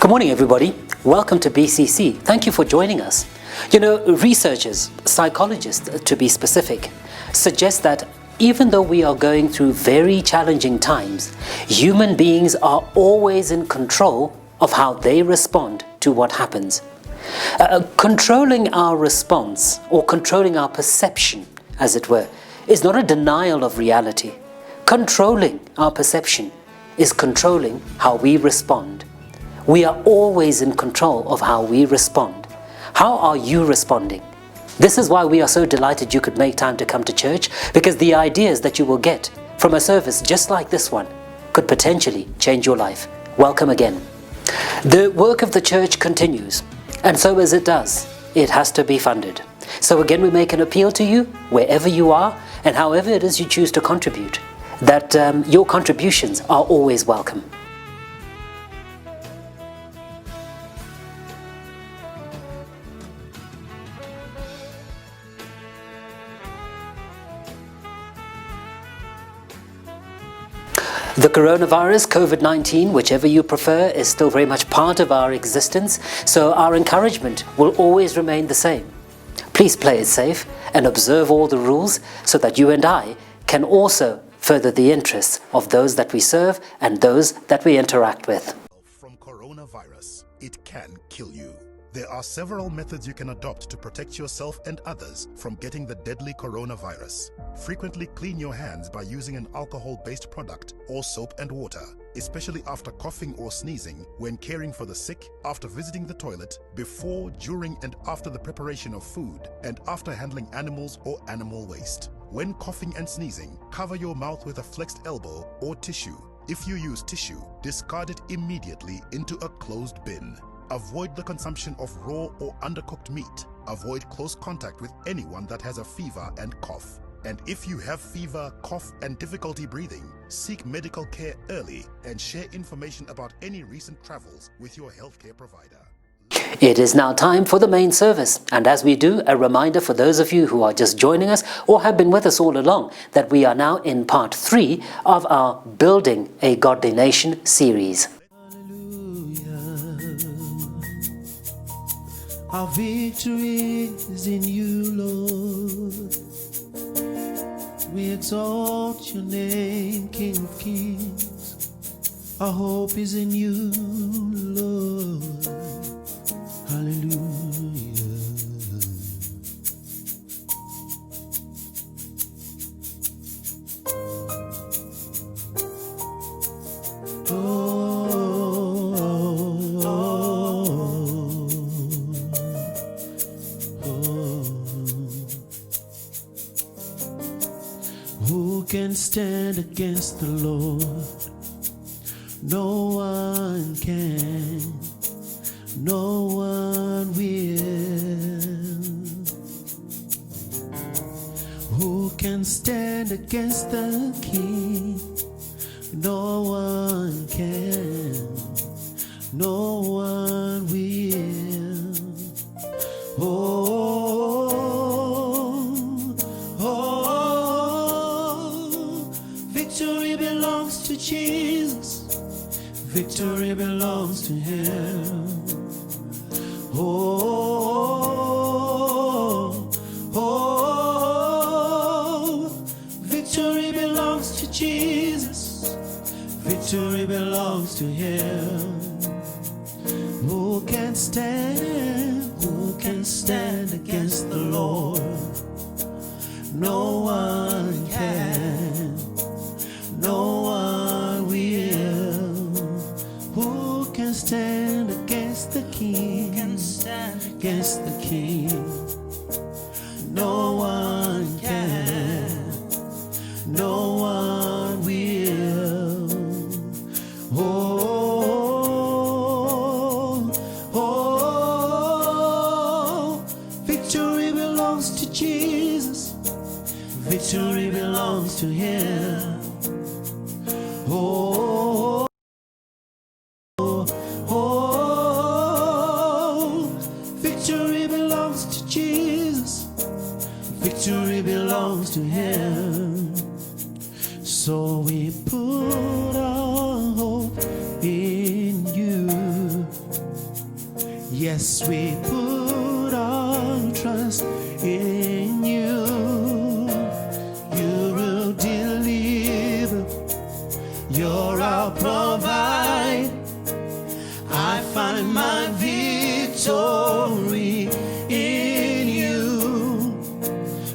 Good morning, everybody. Welcome to BCC. Thank you for joining us. You know, researchers, psychologists to be specific, suggest that even though we are going through very challenging times, human beings are always in control of how they respond to what happens. Controlling our response, or controlling our perception, as it were, is not a denial of reality. Controlling our perception is controlling how we respond. We are always in control of how we respond. How are you responding? This is why we are so delighted you could make time to come to church, because the ideas that you will get from a service just like this one could potentially change your life. Welcome again. The work of the church continues, and so as it does, it has to be funded. So again, we make an appeal to you, wherever you are, and however it is you choose to contribute, that your contributions are always welcome. The coronavirus, COVID-19, whichever you prefer, is still very much part of our existence, so our encouragement will always remain the same. Please play it safe and observe all the rules so that you and I can also further the interests of those that we serve and those that we interact with. From coronavirus, it can kill you. There are several methods you can adopt to protect yourself and others from getting the deadly coronavirus. Frequently clean your hands by using an alcohol-based product or soap and water, especially after coughing or sneezing, when caring for the sick, after visiting the toilet, before, during and after the preparation of food, and after handling animals or animal waste. When coughing and sneezing, cover your mouth with a flexed elbow or tissue. If you use tissue, discard it immediately into a closed bin. Avoid the consumption of raw or undercooked meat. Avoid close contact with anyone that has a fever and cough. And if you have fever, cough, and difficulty breathing, seek medical care early and share information about any recent travels with your healthcare provider. It is now time for the main service, and as we do, a reminder for those of you who are just joining us or have been with us all along that we are now in part 3 of our Building a Godly Nation series. Our victory is in you, Lord. We exalt your name, King of Kings. Our hope is in you, Lord. Hallelujah. Who can stand against the Lord? No one can, no one will. Who can stand against the King? No one can, no one will. Victory belongs to Jesus. Victory belongs to Him. Victory belongs to Jesus. Victory belongs to Him. Who can stand? Who can stand against the Lord? No one can. No one will. Who can stand against the King? Against the King. No one can. No one will. Victory belongs to Jesus. Victory belongs to Him. Victory belongs to Jesus. Victory belongs to Him. So we put our hope in you. Yes, we put our trust in you. You will deliver. You're our provider. I find my victory in you.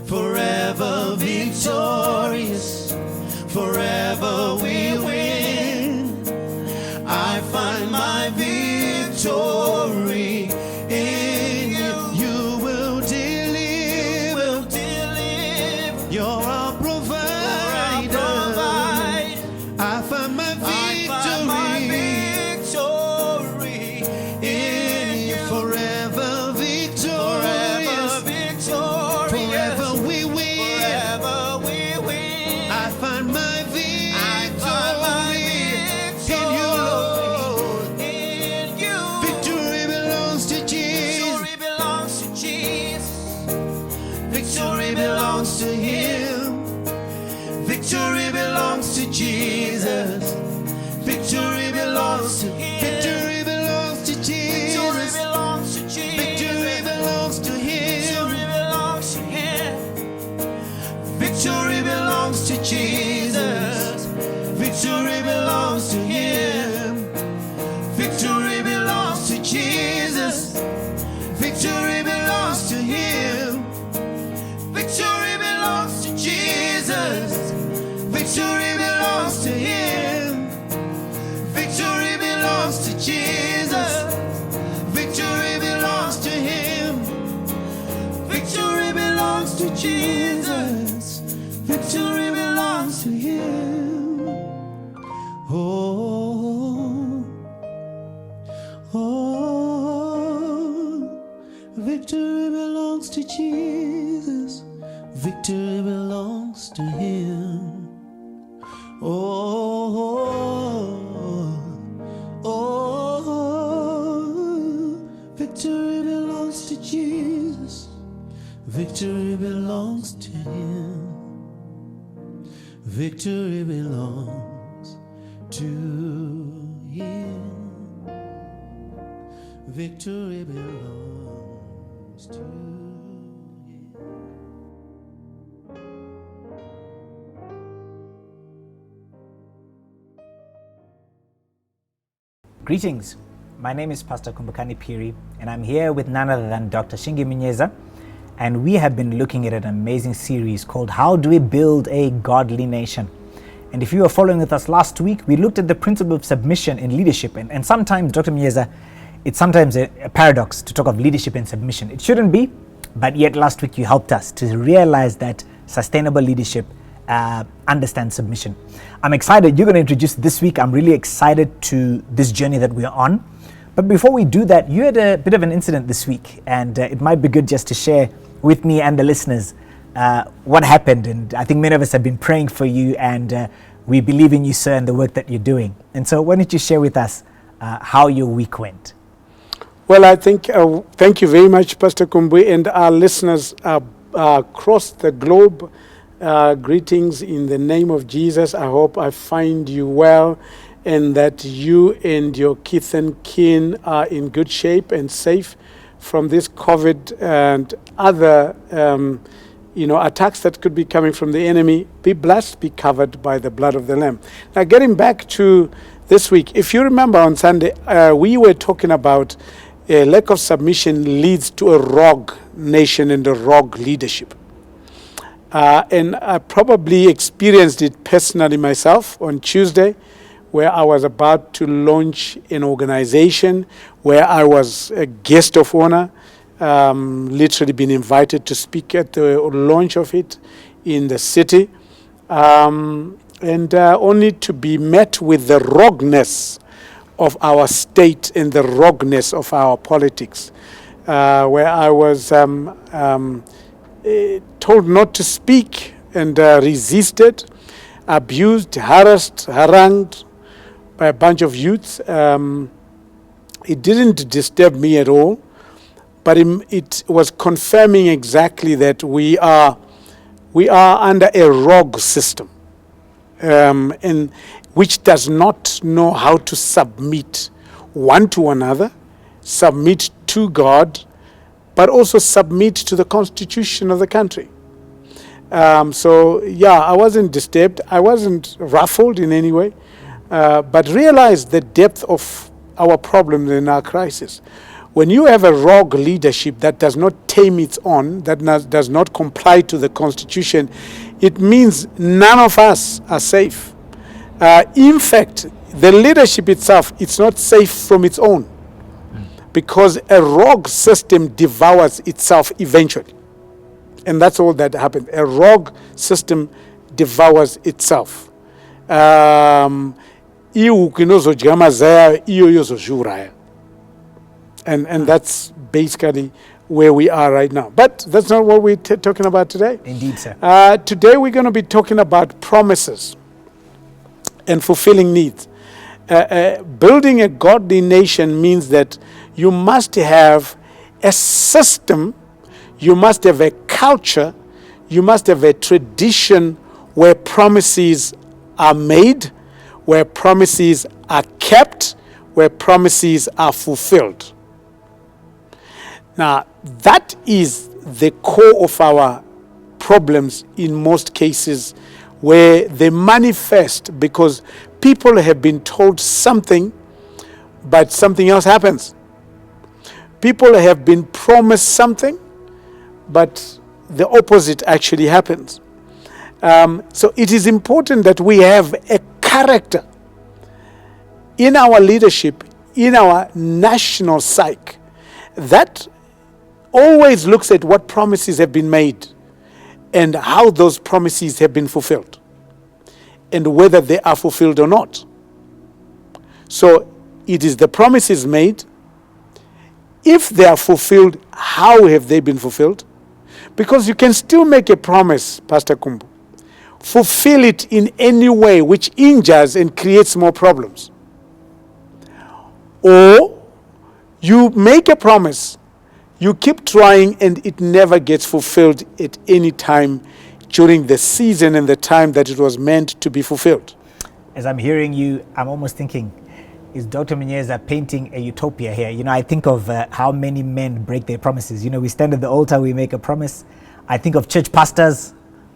Forever victorious. Forever we win. I find my victory in you. You will deliver. You're our provider. I find my victory in you. Forever victorious. Forever we win. I find my victory in you, Lord. Victory belongs to Jesus. Victory belongs to Him. Victory belongs to Jesus. Victory belongs to Him. Victory belongs to Jesus. Victory belongs to Him. Victory belongs to Jesus. Victory belongs to Him. Victory belongs to Jesus. Victory belongs to Him. Victory belongs to Jesus. Victory belongs to Him. Victory belongs to Jesus. Victory belongs to Him. Victory belongs to Jesus. Victory belongs to Him. Oh, oh, victory belongs to Jesus. Victory belongs to Him. Oh, victory belongs to Jesus. Victory belongs to Him. Victory belongs to Him. Victory belongs to Him. Greetings, my name is Pastor Kumbukani Piri, and I'm here with none other than Dr. Shingi Munyeza, and we have been looking at an amazing series called How Do We Build a Godly Nation? And if you were following with us last week, we looked at the principle of submission in leadership, and sometimes, Dr. Munyeza, it's sometimes a paradox to talk of leadership and submission. It shouldn't be, but yet last week you helped us to realize that sustainable leadership understand submission. I'm excited. You're going to introduce this week. I'm really excited to this journey that we're on. But before we do that, you had a bit of an incident this week, and it might be good just to share with me and the listeners what happened. And I think many of us have been praying for you, and we believe in you, sir, and the work that you're doing. And so why don't you share with us how your week went? Well, I think, thank you very much, Pastor Kumbu, and our listeners across the globe. Greetings in the name of Jesus. I hope I find you well and that you and your kith and kin are in good shape and safe from this COVID and other attacks that could be coming from the enemy. Be blessed, be covered by the blood of the Lamb. Now, getting back to this week, if you remember on Sunday, we were talking about a lack of submission leads to a rogue nation and a rogue leadership. And I probably experienced it personally myself on Tuesday, where I was about to launch an organization where I was a guest of honor, literally been invited to speak at the launch of it in the city, and only to be met with the rogueness of our state and the rogueness of our politics, where I was told not to speak and resisted, abused, harassed, harangued by a bunch of youths. It didn't disturb me at all, but it was confirming exactly that we are under a rogue system, and which does not know how to submit one to another, submit to to God, but also submit to the constitution of the country. So, yeah, I wasn't disturbed. I wasn't ruffled in any way, but realized the depth of our problems and our crisis. When you have a rogue leadership that does not tame its own, that does not comply to the constitution, it means none of us are safe. In fact, the leadership itself, it's not safe from its own, because a rogue system devours itself eventually. And that's all that happens. A rogue system devours itself. And that's basically where we are right now. But that's not what we're talking about today. Indeed, sir. Today we're going to be talking about promises and fulfilling needs. Building a godly nation means that you must have a system, you must have a culture, you must have a tradition where promises are made, where promises are kept, where promises are fulfilled. Now, that is the core of our problems in most cases, where they manifest because people have been told something, but something else happens. People have been promised something, but the opposite actually happens. So it is important that we have a character in our leadership, in our national psyche, that always looks at what promises have been made and how those promises have been fulfilled and whether they are fulfilled or not. So it is the promises made. If they are fulfilled, how have they been fulfilled? Because you can still make a promise, Pastor Kumbu, fulfill it in any way which injures and creates more problems. Or you make a promise, you keep trying, and it never gets fulfilled at any time during the season and the time that it was meant to be fulfilled. As I'm hearing you, I'm almost thinking, is Dr. Munyeza painting a utopia here? You know, I think of how many men break their promises. You know, we stand at the altar, we make a promise. I think of church pastors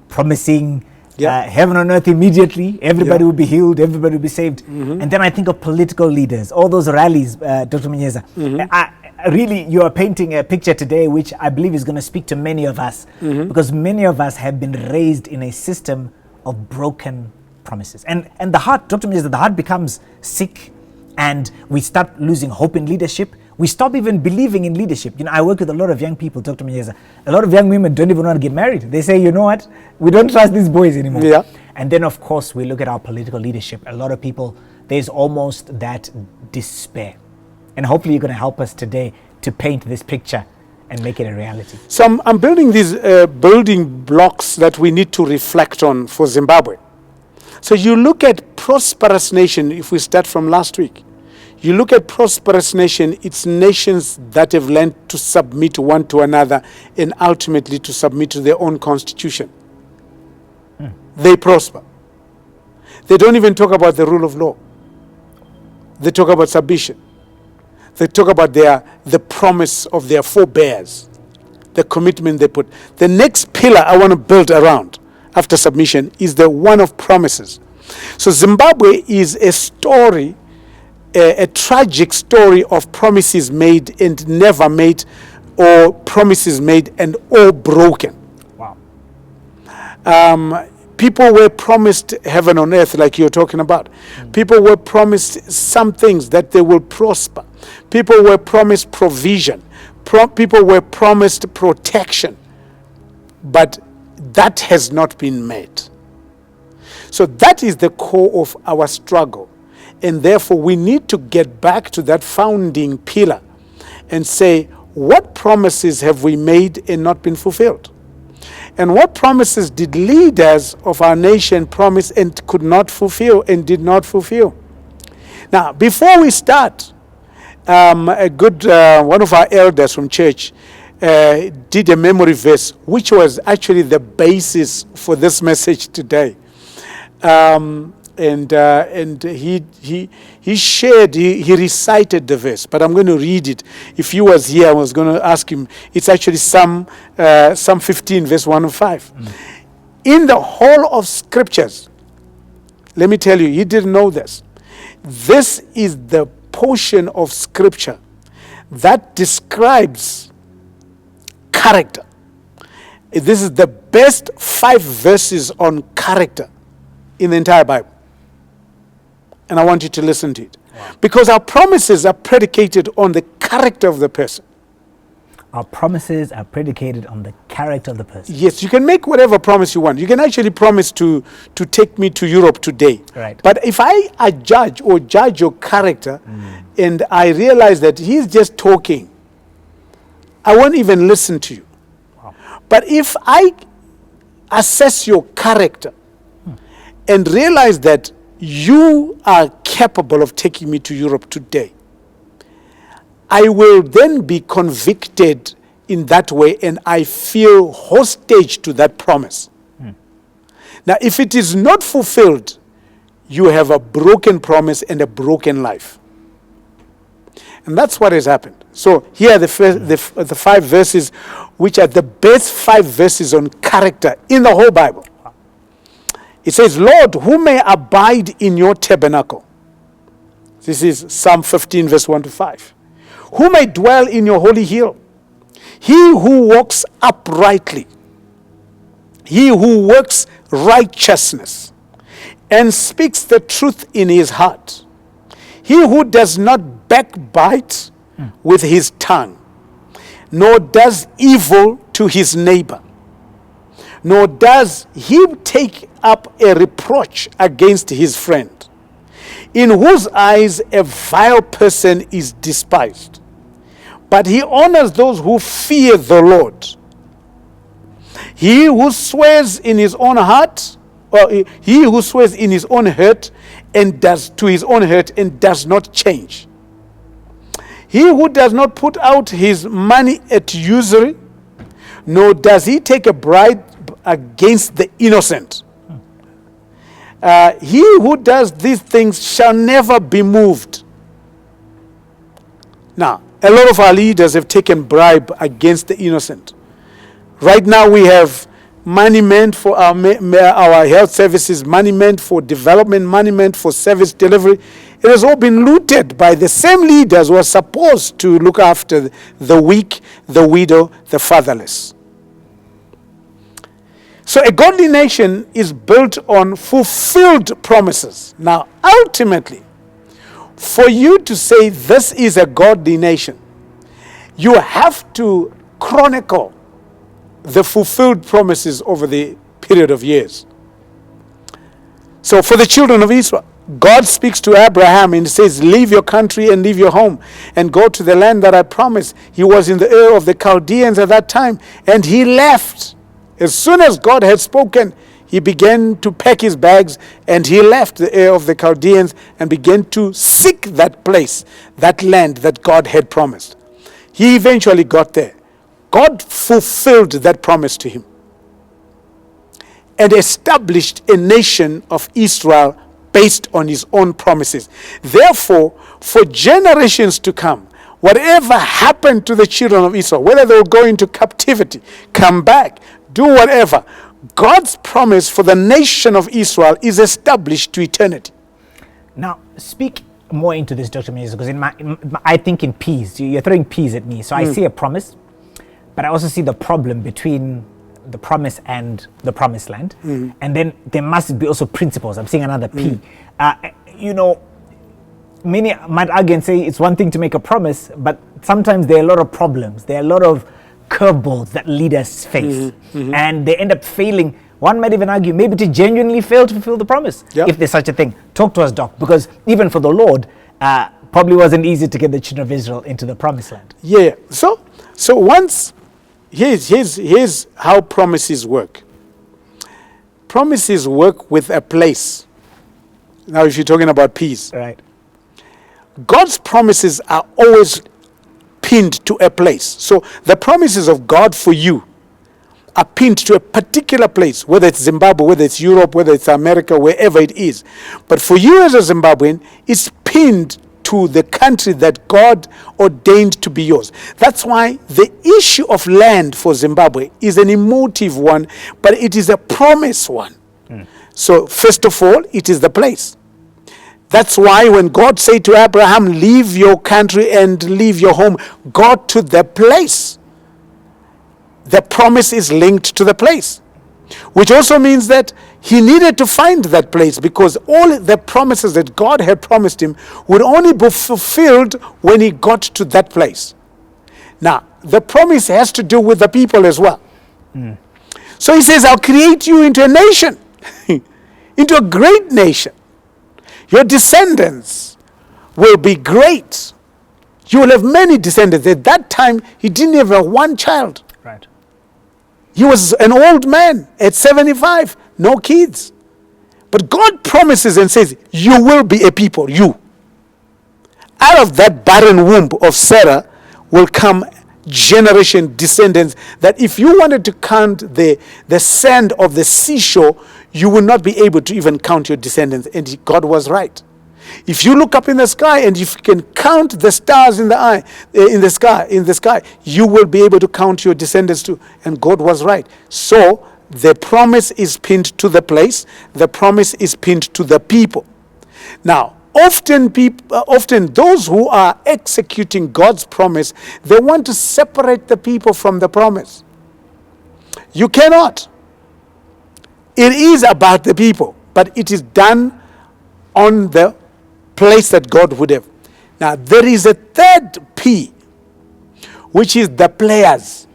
promising heaven on earth immediately. Everybody will be healed, everybody will be saved. And then I think of political leaders, all those rallies, Dr. Munyeza. Really, you are painting a picture today which I believe is going to speak to many of us, because many of us have been raised in a system of broken promises. And the heart, Dr. Munyeza, the heart becomes sick, and we start losing hope in leadership. We stop even believing in leadership. You know, I work with a lot of young people, Dr. Munyeza. A lot of young women don't even want to get married. They say, you know what, we don't trust these boys anymore. Yeah. And then, of course, we look at our political leadership. A lot of people, there's almost that despair. And hopefully you're going to help us today to paint this picture and make it a reality. So I'm building these building blocks that we need to reflect on for Zimbabwe. So you look at prosperous nation, if we start from last week, you look at prosperous nation, it's nations that have learned to submit one to another and ultimately to submit to their own constitution. They prosper. They don't even talk about the rule of law. They talk about submission. They talk about the promise of their forebears, the commitment they put. The next pillar I want to build around after submission is the one of promises. So Zimbabwe is a story, a tragic story of promises made and never made, or promises made and all broken. Wow. People were promised heaven on earth, like you're talking about. People were promised some things, that they will prosper. People were promised provision. People were promised protection. But that has not been met. So that is the core of our struggle. And therefore, we need to get back to that founding pillar and say, what promises have we made and not been fulfilled? And what promises did leaders of our nation promise and could not fulfill and did not fulfill? Now, before we start, a good one of our elders from church did a memory verse, which was actually the basis for this message today. and he shared, he recited the verse, but I'm going to read it. If he was here, I was going to ask him. It's actually Psalm 15, verse 1 and 5. In the whole of scriptures, let me tell you, he didn't know this. This is the portion of scripture that describes character. This is the best 5 verses on character in the entire Bible. And I want you to listen to it. Wow. Because our promises are predicated on the character of the person. Our promises are predicated on the character of the person. Yes, you can make whatever promise you want. You can actually promise to take me to Europe today. Right. But if I judge your character and I realize that he's just talking, I won't even listen to you. Wow. But if I assess your character and realize that you are capable of taking me to Europe today, I will then be convicted in that way, and I feel hostage to that promise. Now, if it is not fulfilled, you have a broken promise and a broken life. And that's what has happened. So here are the 5 verses, which are the best 5 verses on character in the whole Bible. It says, Lord, who may abide in your tabernacle? This is Psalm 15, verse 1 to 5. Who may dwell in your holy hill? He who walks uprightly, he who works righteousness, and speaks the truth in his heart. He who does not backbite with his tongue, nor does evil to his neighbor, nor does he take up a reproach against his friend, in whose eyes a vile person is despised. But he honors those who fear the Lord. He who swears in his own heart, or he who swears in his own hurt and does to his own hurt and does not change. He who does not put out his money at usury, nor does he take a bribe against the innocent. He who does these things shall never be moved. Now, a lot of our leaders have taken bribe against the innocent. Right now we have money meant for our health services, money meant for development, money meant for service delivery. It has all been looted by the same leaders who are supposed to look after the weak, the widow, the fatherless. So a godly nation is built on fulfilled promises. Now, ultimately, for you to say this is a godly nation, you have to chronicle the fulfilled promises over the period of years. So for the children of Israel, God speaks to Abraham and says, leave your country and leave your home and go to the land that I promised. He was in the Ur of the Chaldeans at that time, and he left. As soon as God had spoken, he began to pack his bags and he left the Ur of the Chaldeans and began to seek that place, that land that God had promised. He eventually got there. God fulfilled that promise to him and established a nation of Israel based on his own promises. Therefore, for generations to come, whatever happened to the children of Israel, whether they will go into captivity, come back, do whatever, God's promise for the nation of Israel is established to eternity. Now, speak more into this, Dr. Munyeza, because I think in P's. You're throwing P's at me. So I see a promise, but I also see the problem between the promise and the promised land. And then there must be also principles. I'm seeing another P. Many might argue and say it's one thing to make a promise, but sometimes there are a lot of problems. There are a lot of curveballs that leaders face. And they end up failing. One might even argue maybe to genuinely fail to fulfill the promise, if there's such a thing. Talk to us, Doc, because even for the Lord, probably wasn't easy to get the children of Israel into the promised land. Yeah. So once, here's how promises work. Promises work with a place. Now, if you're talking about peace, Right. God's promises are always pinned to a place. So the promises of God for you are pinned to a particular place, whether it's Zimbabwe, whether it's Europe, whether it's America, wherever it is. But for you as a Zimbabwean, it's pinned to the country that God ordained to be yours. That's why the issue of land for Zimbabwe is an emotive one, but it is a promise one. So first of all, it is the place. That's why when God said to Abraham, leave your country and leave your home, go to the place. The promise is linked to the place, which also means that he needed to find that place, because all the promises that God had promised him would only be fulfilled when he got to that place. Now, the promise has to do with the people as well. So he says, I'll create you into a nation, into a great nation. Your descendants will be great. You will have many descendants. At that time, he didn't have one child. Right. He was an old man at 75, no kids. But God promises and says, you will be a people, you. Out of that barren womb of Sarah will come generation descendants that if you wanted to count the sand of the seashore, you will not be able to even count your descendants. And God was right. If you look up in the sky and if you can count the stars in the sky, you will be able to count your descendants too. And God was right. So the promise is pinned to the place. The promise is pinned to the people. Now, often those who are executing God's promise, they want to separate the people from the promise. You cannot. It is about the people, but it is done on the place that God would have. Now, there is a third P, which is the players.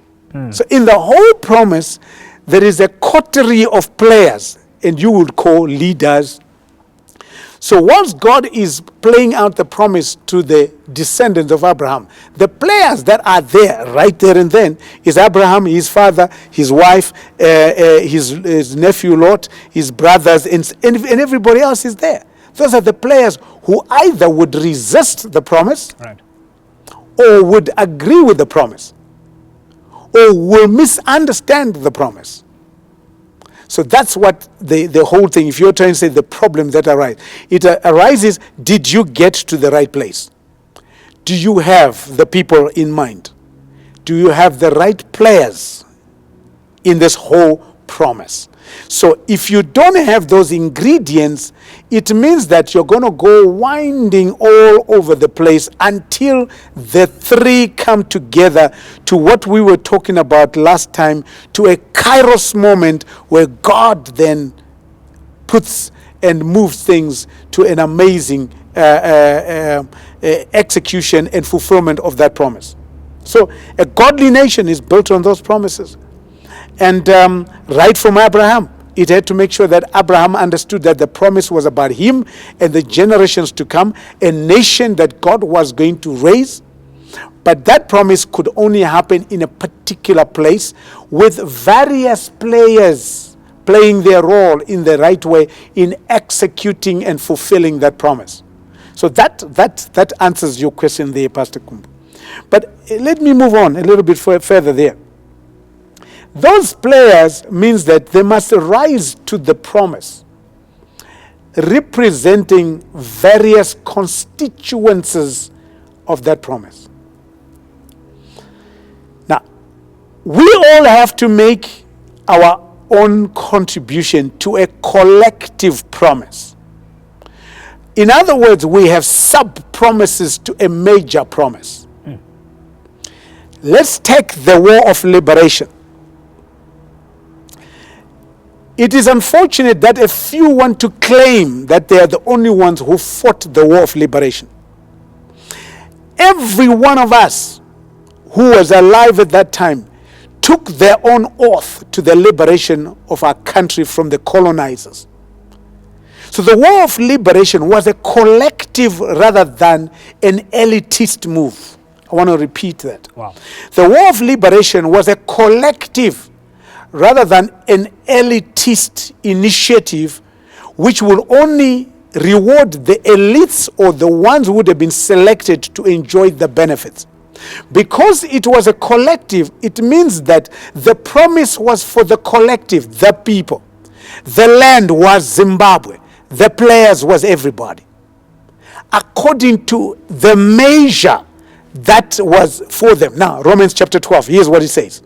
So in the whole promise, there is a coterie of players, and you would call leaders. So once God is playing out the promise to the descendants of Abraham, the players that are there, right there and then, is Abraham, his father, his wife, his nephew Lot, his brothers, and everybody else is there. Those are the players who either would resist the promise, Right. or would agree with the promise, or will misunderstand the promise. So that's what the whole thing, if you're trying to say the problems that arise, it arises, did you get to the right place? Do you have the people in mind? Do you have the right players in this whole promise? So if you don't have those ingredients, it means that you're going to go winding all over the place until the three come together to what we were talking about last time, to a kairos moment where God then puts and moves things to an amazing execution and fulfillment of that promise. So a godly nation is built on those promises. And right from Abraham, it had to make sure that Abraham understood that the promise was about him and the generations to come, a nation that God was going to raise. But that promise could only happen in a particular place with various players playing their role in the right way in executing and fulfilling that promise. So that answers your question there, Pastor Kumbu. But let me move on a little bit further there. Those players means that they must rise to the promise, representing various constituencies of that promise. Now, we all have to make our own contribution to a collective promise. In other words, we have sub-promises to a major promise. Let's take the war of liberation. It is unfortunate that a few want to claim that they are the only ones who fought the war of liberation. Every one of us who was alive at that time took their own oath to the liberation of our country from the colonizers. So the war of liberation was a collective rather than an elitist move. I want to repeat that. Wow. The war of liberation was a collective rather than an elitist initiative which will only reward the elites or the ones who would have been selected to enjoy the benefits. Because it was a collective, it means that the promise was for the collective, the people. The land was Zimbabwe. The players was everybody. According to the measure that was for them. Now, Romans chapter 12, here's what it says.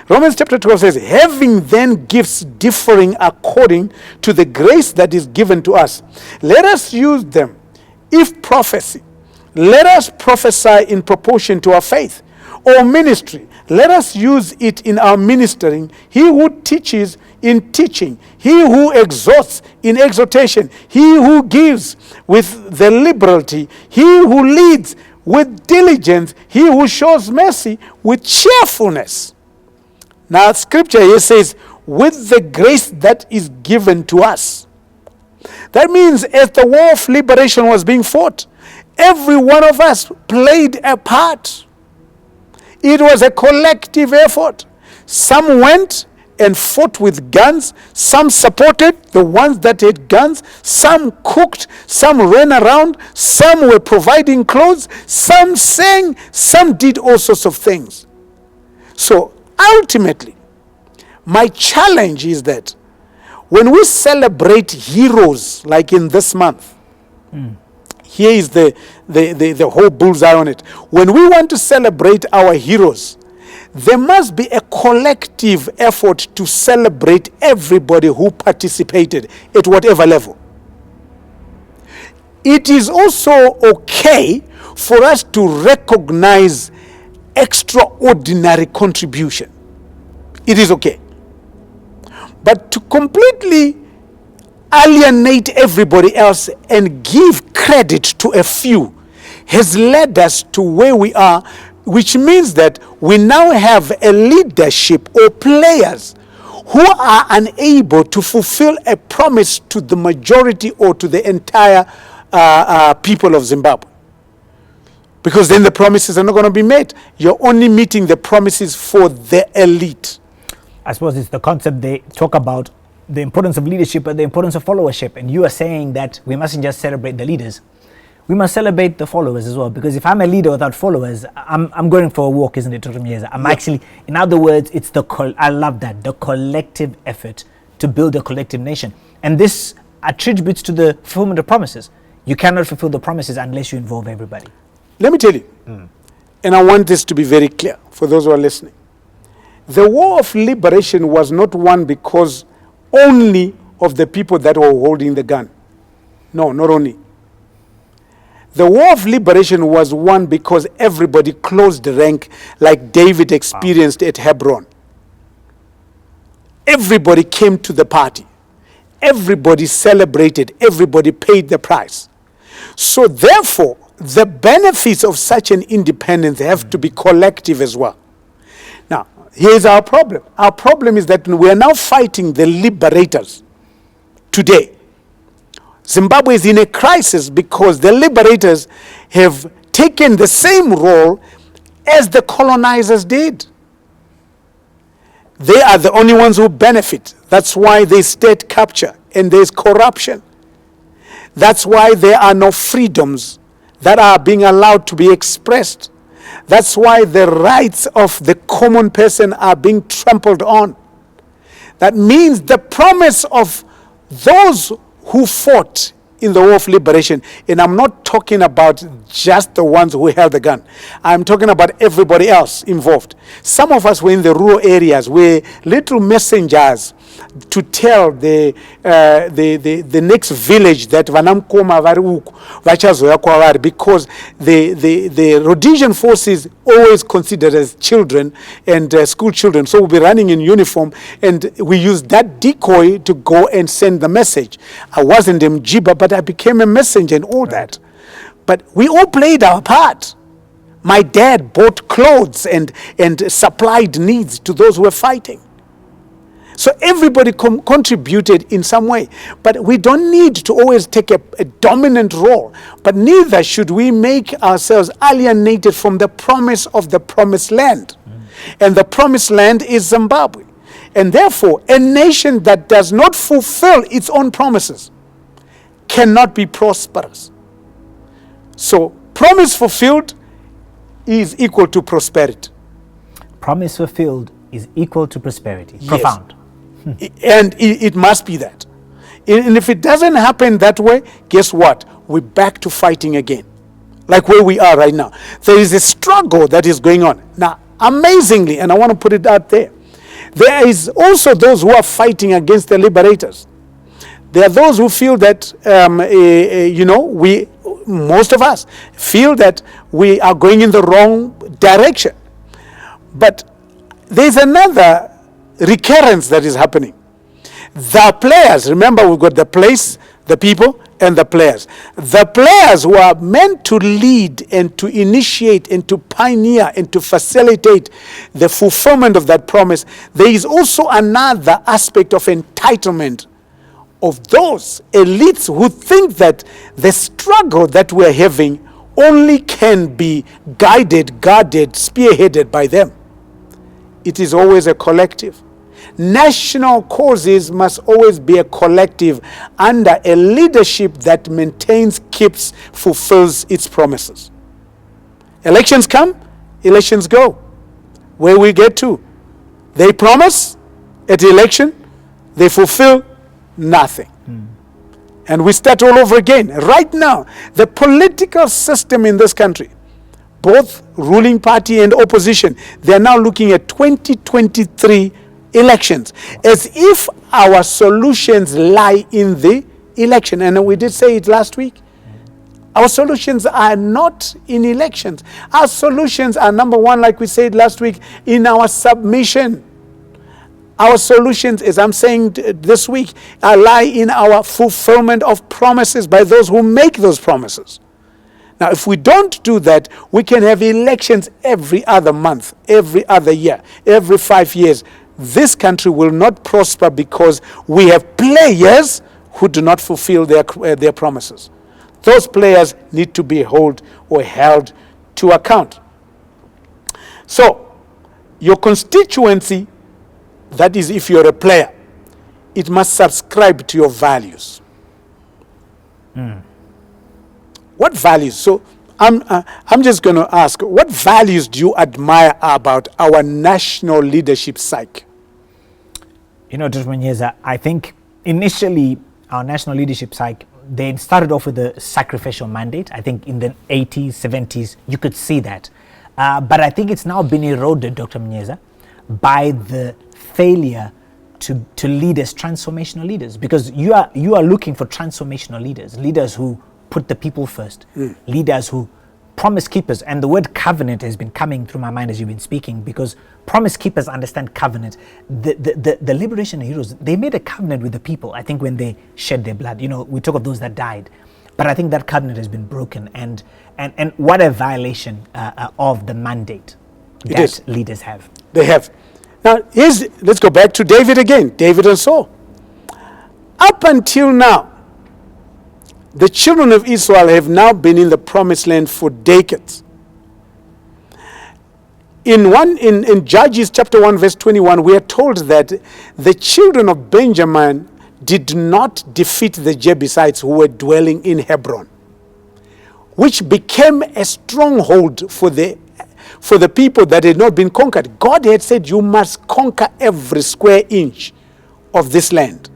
Romans chapter 12 says, having then gifts differing according to the grace that is given to us, let us use them. If prophecy, let us prophesy in proportion to our faith. Or ministry, let us use it in our ministering. He who teaches in teaching, he who exhorts in exhortation, he who gives with the liberality, he who leads with diligence, he who shows mercy with cheerfulness. Now, scripture here says, with the grace that is given to us. That means as the war of liberation was being fought, every one of us played a part. It was a collective effort. Some went and fought with guns. Some supported the ones that had guns. Some cooked. Some ran around. Some were providing clothes. Some sang. Some did all sorts of things. So ultimately, my challenge is that when we celebrate heroes, like in this month, here is the whole bullseye on it. When we want to celebrate our heroes, there must be a collective effort to celebrate everybody who participated at whatever level. It is also okay for us to recognize extraordinary contribution. It is okay. But to completely alienate everybody else and give credit to a few has led us to where we are, which means that we now have a leadership or players who are unable to fulfill a promise to the majority or to the entire people of Zimbabwe. Because then the promises are not going to be met. You're only meeting the promises for the elite. I suppose it's the concept they talk about, the importance of leadership and the importance of followership. And you are saying that we mustn't just celebrate the leaders. We must celebrate the followers as well. Because if I'm a leader without followers, I'm going for a walk, isn't it, Dr. Munyeza? Actually, in other words, it's I love that, the collective effort to build a collective nation. And this attributes to the fulfillment of promises. You cannot fulfill the promises unless you involve everybody. Let me tell you, and I want this to be very clear for those who are listening. The war of liberation was not won because only of the people that were holding the gun. No, not only. The war of liberation was won because everybody closed the rank like David experienced at Hebron. Everybody came to the party. Everybody celebrated. Everybody paid the price. So therefore, the benefits of such an independence have to be collective as well. Now, here's our problem. Our problem is that we are now fighting the liberators today. Zimbabwe is in a crisis because the liberators have taken the same role as the colonizers did. They are the only ones who benefit. That's why there's state capture and there's corruption. That's why there are no freedoms that are being allowed to be expressed. That's why the rights of the common person are being trampled on. That means the promise of those who fought in the war of liberation, and I'm not talking about just the ones who held the gun. I'm talking about everybody else involved. Some of us were in the rural areas, where little messengers to tell the next village that vanamkoma vari uku vachazoya kwavari, because the Rhodesian forces always considered as children and school children, so we'll be running in uniform, and we used that decoy to go and send the message. I wasn't a Mjiba, but I became a messenger and all that. But we all played our part. My dad bought clothes and supplied needs to those who were fighting. So everybody contributed in some way. But we don't need to always take a dominant role. But neither should we make ourselves alienated from the promise of the promised land. And the promised land is Zimbabwe. And therefore, a nation that does not fulfill its own promises cannot be prosperous. So, promise fulfilled, is equal to prosperity. Promise fulfilled is equal to prosperity. Yes. Profound. And it must be that. And if it doesn't happen that way, guess what? We're back to fighting again. Like where we are right now. There is a struggle that is going on. Now, amazingly, and I want to put it out there, there is also those who are fighting against the liberators. There are those who feel that, most of us feel that we are going in the wrong direction. But there's another recurrence that is happening. The players, remember we've got the place, the people, and the players. The players who are meant to lead and to initiate and to pioneer and to facilitate the fulfillment of that promise, there is also another aspect of entitlement of those elites who think that the struggle that we're having only can be guided, guarded, spearheaded by them. It is always a collective. National causes must always be a collective under a leadership that maintains, keeps, fulfills its promises. Elections come, elections go. Where we get to? They promise at the election, they fulfill nothing. And we start all over again. Right now, the political system in this country, both ruling party and opposition, they are now looking at 2023 elections as if our solutions lie in the election. And we did say it last week. Our solutions are not in elections. Our solutions are, number one, like we said last week, in our submission. Our solutions, as I'm saying this week, lie in our fulfillment of promises by those who make those promises. Now, if we don't do that, we can have elections every other month, every other year, every 5 years. This country will not prosper because we have players who do not fulfill their promises. Those players need to be held to account. So, your constituency, that is if you're a player, it must subscribe to your values. What values? So I'm just going to ask, what values do you admire about our national leadership psyche? You know, Dr. Munyeza, I think initially our national leadership psyche, they started off with a sacrificial mandate. I think in the 80s, 70s, you could see that. But I think it's now been eroded, Dr. Munyeza, by the failure to lead as transformational leaders. Because you are looking for transformational leaders who put the people first, leaders who promise keepers. And the word covenant has been coming through my mind as you've been speaking, because promise keepers understand covenant. The liberation heroes, they made a covenant with the people, I think, when they shed their blood. You know, we talk of those that died. But I think that covenant has been broken. And what a violation of the mandate that leaders have. They have. Now, let's go back to David again. David and Saul. Up until now, the children of Israel have now been in the promised land for decades. In Judges chapter 1 verse 21, we are told that the children of Benjamin did not defeat the Jebusites who were dwelling in Hebron, which became a stronghold for the people that had not been conquered. God had said, you must conquer every square inch of this land.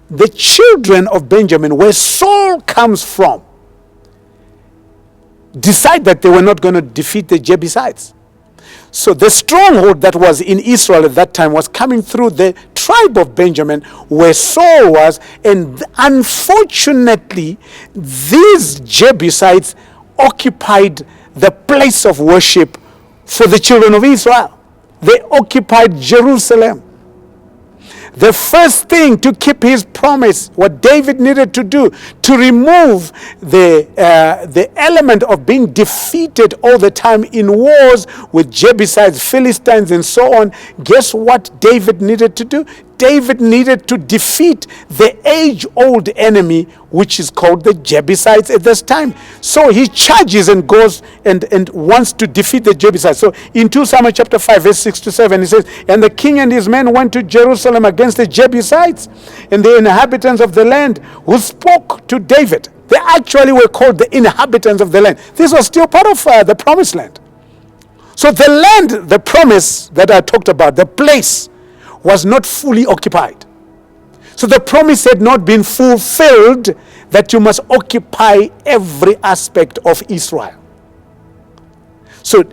The children of Benjamin, where Saul comes from, decide that they were not going to defeat the Jebusites. So the stronghold that was in Israel at that time was coming through the tribe of Benjamin, where Saul was, and unfortunately, these Jebusites occupied the place of worship for the children of Israel. They occupied Jerusalem. The first thing to keep his promise, what David needed to do to remove the element of being defeated all the time in wars with Jebusites, Philistines, and so on, guess what David needed to do? David needed to defeat the age-old enemy, which is called the Jebusites at this time. So he charges and goes and wants to defeat the Jebusites. So in 2 Samuel chapter 5, verse 6 to 7, he says, and the king and his men went to Jerusalem against the Jebusites and the inhabitants of the land who spoke to David. They actually were called the inhabitants of the land. This was still part of the promised land. So the land, the promise that I talked about, the place was not fully occupied. So the promise had not been fulfilled that you must occupy every aspect of Israel. So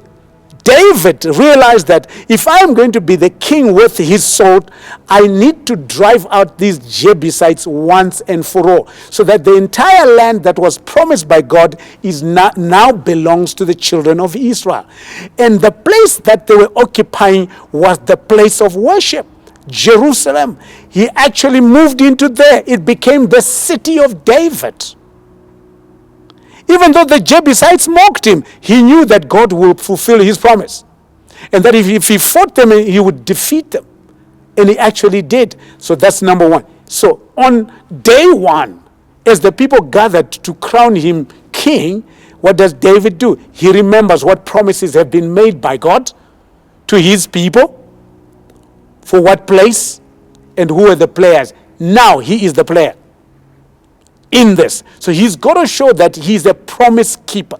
David realized that if I am going to be the king with his sword, I need to drive out these Jebusites once and for all, so that the entire land that was promised by God is now belongs to the children of Israel. And the place that they were occupying was the place of worship, Jerusalem. He actually moved into there. It became the city of David. Even though the Jebusites mocked him, he knew that God would fulfill his promise. And that if he fought them, he would defeat them. And he actually did. So that's number one. So on day one, as the people gathered to crown him king, what does David do? He remembers what promises have been made by God to his people, for what place, and who are the players. Now he is the player in this. So he's got to show that he's a promise keeper.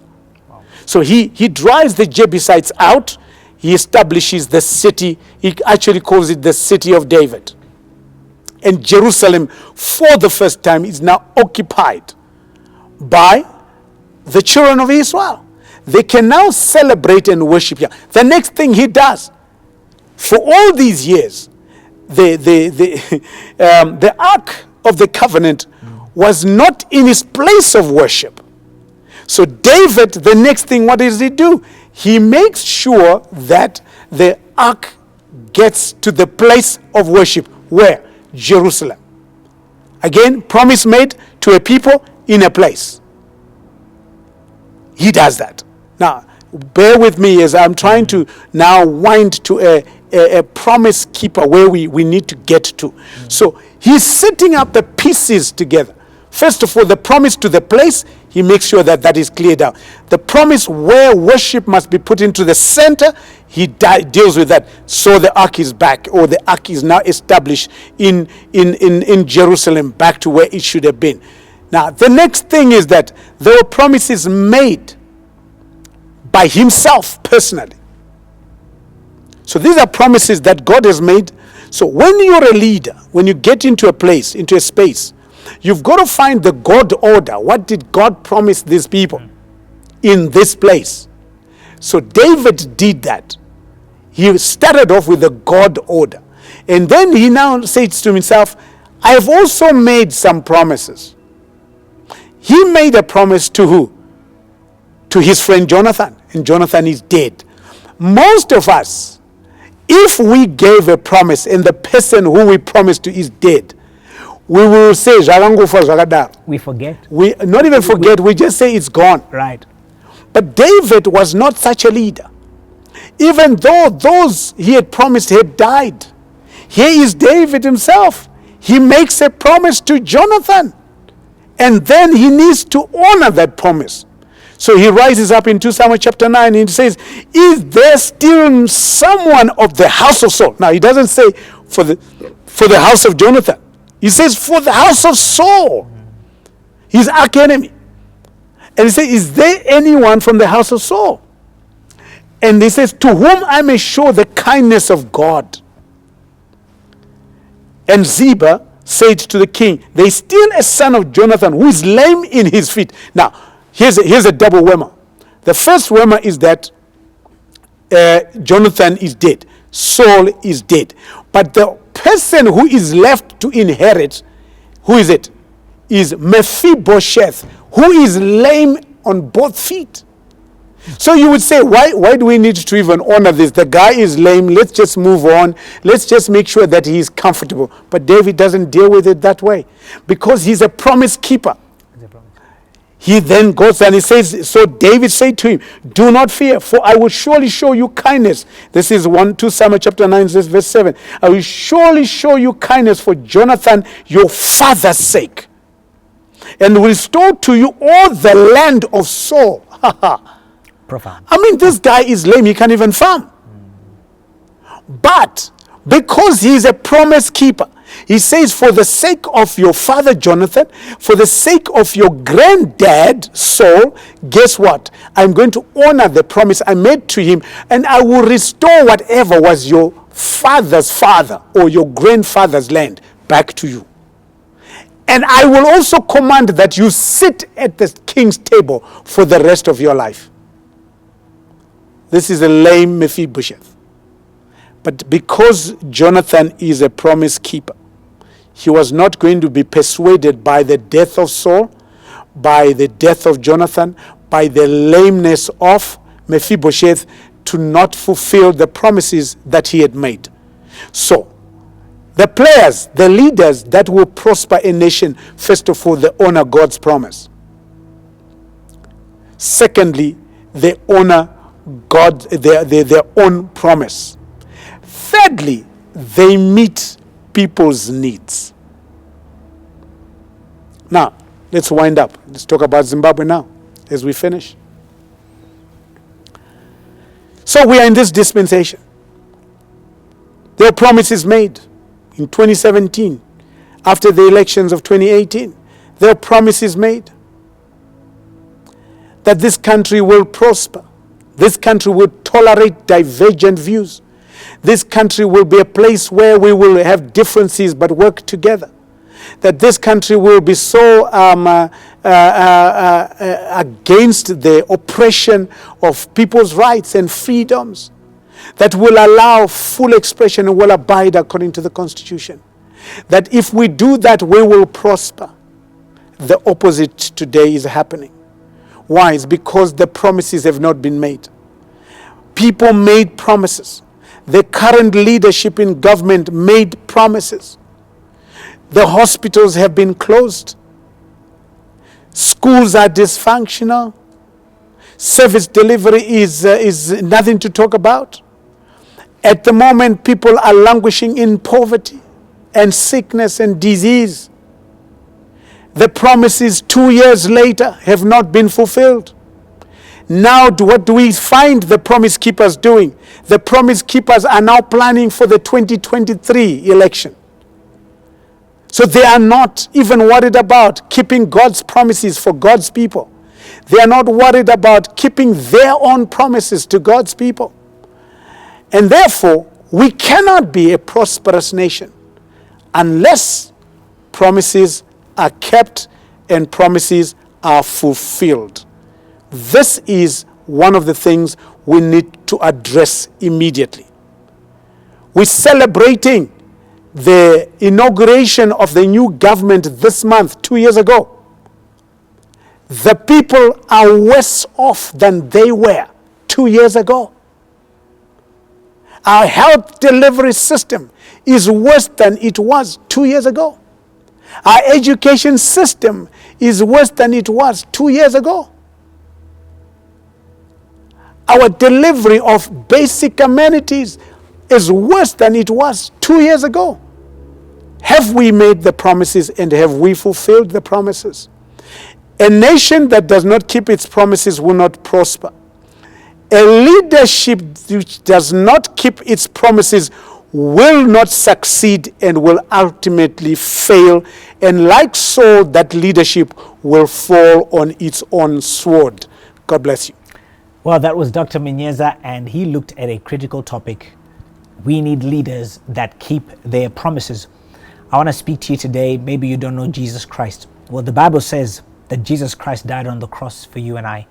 Wow. So he drives the Jebusites out. He establishes the city. He actually calls it the city of David. And Jerusalem, for the first time, is now occupied by the children of Israel. They can now celebrate and worship here. The next thing he does, for all these years, the Ark of the Covenant was not in his place of worship. So David, the next thing, what does he do? He makes sure that the ark gets to the place of worship. Where? Jerusalem. Again, promise made to a people in a place. He does that. Now, bear with me as I'm trying to now wind to a promise keeper where we need to get to. So he's setting up the pieces together. First of all, the promise to the place, he makes sure that that is cleared out. The promise where worship must be put into the center, he deals with that. So the ark is back, or the ark is now established in Jerusalem, back to where it should have been. Now, the next thing is that there were promises made by himself personally. So these are promises that God has made. So when you're a leader, when you get into a place, into a space, you've got to find the God order. What did God promise these people in this place? So David did that. He started off with the God order. And then he now says to himself, I have also made some promises. He made a promise to who? To his friend Jonathan. And Jonathan is dead. Most of us, if we gave a promise and the person who we promised to is dead, we will say, We forget. We not even forget, we just say it's gone. Right. But David was not such a leader. Even though those he had promised had died, here is David himself. He makes a promise to Jonathan. And then he needs to honor that promise. So he rises up in 2 Samuel chapter 9 and he says, is there still someone of the house of Saul? Now he doesn't say for the house of Jonathan. He says for the house of Saul, his arch enemy. And he says, is there anyone from the house of Saul? And he says, to whom I may show the kindness of God. And Ziba said to the king, there is still a son of Jonathan who is lame in his feet. Now, here's a double whammer. The first whammer is that Jonathan is dead. Saul is dead. But the person who is left to inherit, who is it? Is Mephibosheth, who is lame on both feet. So you would say, why do we need to even honor this? The guy is lame. Let's just move on. Let's just make sure that he is comfortable. But David doesn't deal with it that way because he's a promise keeper. He then goes and he says, so David said to him, do not fear, for I will surely show you kindness. This is 2 Samuel chapter 9, verse 7. I will surely show you kindness for Jonathan, your father's sake, and will restore to you all the land of Saul. Profound. I mean, this guy is lame. He can't even farm. But because he is a promise keeper, he says, for the sake of your father Jonathan, for the sake of your granddad Saul, guess what? I'm going to honor the promise I made to him, and I will restore whatever was your father's father or your grandfather's land back to you. And I will also command that you sit at the king's table for the rest of your life. This is a lame Mephibosheth. But because Jonathan is a promise keeper, he was not going to be persuaded by the death of Saul, by the death of Jonathan, by the lameness of Mephibosheth to not fulfill the promises that he had made. So, the players, the leaders that will prosper a nation, first of all, they honor God's promise. Secondly, they honor God, their own promise. Thirdly, they meet people's needs. Now, let's wind up. Let's talk about Zimbabwe now as we finish. So we are in this dispensation. There are promises made in 2017, after the elections of 2018. There are promises made that this country will prosper. This country will tolerate divergent views. This country will be a place where we will have differences but work together. That this country will be so against the oppression of people's rights and freedoms that will allow full expression and will abide according to the Constitution. That if we do that, we will prosper. The opposite today is happening. Why? It's because the promises have not been made. People made promises. The current leadership in government made promises. The hospitals have been closed. Schools are dysfunctional. Service delivery is nothing to talk about. At the moment, people are languishing in poverty and sickness and disease. The promises 2 years later have not been fulfilled. Now, what do we find the promise keepers doing? The promise keepers are now planning for the 2023 election. So they are not even worried about keeping God's promises for God's people. They are not worried about keeping their own promises to God's people. And therefore, we cannot be a prosperous nation unless promises are kept and promises are fulfilled. This is one of the things we need to address immediately. We're celebrating the inauguration of the new government this month, 2 years ago. The people are worse off than they were 2 years ago. Our health delivery system is worse than it was 2 years ago. Our education system is worse than it was 2 years ago. Our delivery of basic amenities is worse than it was 2 years ago. Have we made the promises and have we fulfilled the promises? A nation that does not keep its promises will not prosper. A leadership which does not keep its promises will not succeed and will ultimately fail. And like Saul, that leadership will fall on its own sword. God bless you. Well, that was Dr. Munyeza, and he looked at a critical topic. We need leaders that keep their promises. I want to speak to you today. Maybe you don't know Jesus Christ. Well, the Bible says that Jesus Christ died on the cross for you and I.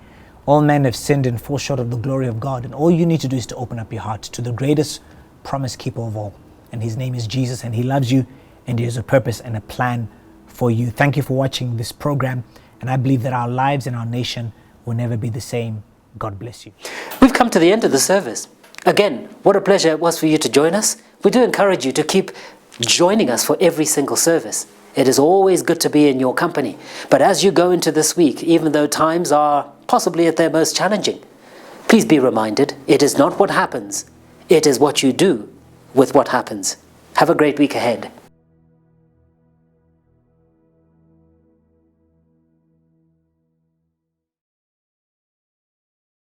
All men have sinned and fall short of the glory of God. And all you need to do is to open up your heart to the greatest promise keeper of all. And his name is Jesus, and he loves you, and he has a purpose and a plan for you. Thank you for watching this program. And I believe that our lives and our nation will never be the same. God bless you. We've come to the end of the service. Again, what a pleasure it was for you to join us. We do encourage you to keep joining us for every single service. It is always good to be in your company. But as you go into this week, even though times are possibly at their most challenging, please be reminded, it is not what happens, it is what you do with what happens. Have a great week ahead.